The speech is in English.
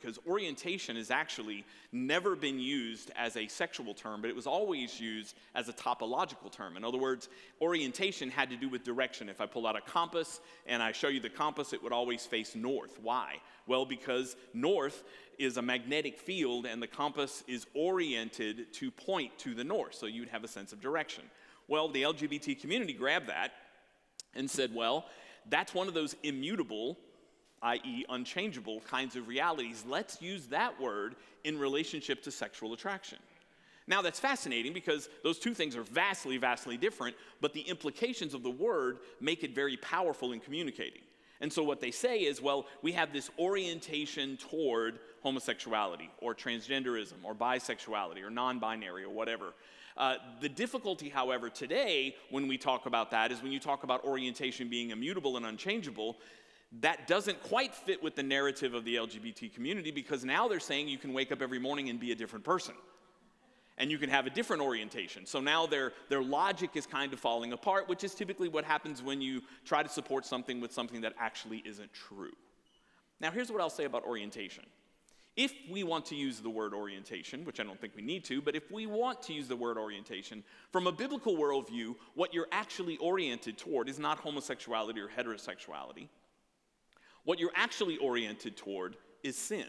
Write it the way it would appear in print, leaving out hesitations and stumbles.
because orientation has actually never been used as a sexual term, but it was always used as a topological term. In other words, orientation had to do with direction. If I pull out a compass and I show you the compass, it would always face north. Why? Well, because north is a magnetic field and the compass is oriented to point to the north, so you'd have a sense of direction. Well, the LGBT community grabbed that and said, well, that's one of those immutable, i.e. unchangeable kinds of realities. Let's use that word in relationship to sexual attraction. Now, that's fascinating because those two things are vastly, vastly different, but the implications of the word make it very powerful in communicating. And so what they say is, well, we have this orientation toward homosexuality or transgenderism or bisexuality or non-binary or whatever. The difficulty, however, today when we talk about that is when you talk about orientation being immutable and unchangeable, that doesn't quite fit with the narrative of the LGBT community, because now they're saying you can wake up every morning and be a different person. And you can have a different orientation. So now their logic is kind of falling apart, which is typically what happens when you try to support something with something that actually isn't true. Now here's what I'll say about orientation. If we want to use the word orientation, which I don't think we need to, but if we want to use the word orientation, from a biblical worldview, what you're actually oriented toward is not homosexuality or heterosexuality. What you're actually oriented toward is sin.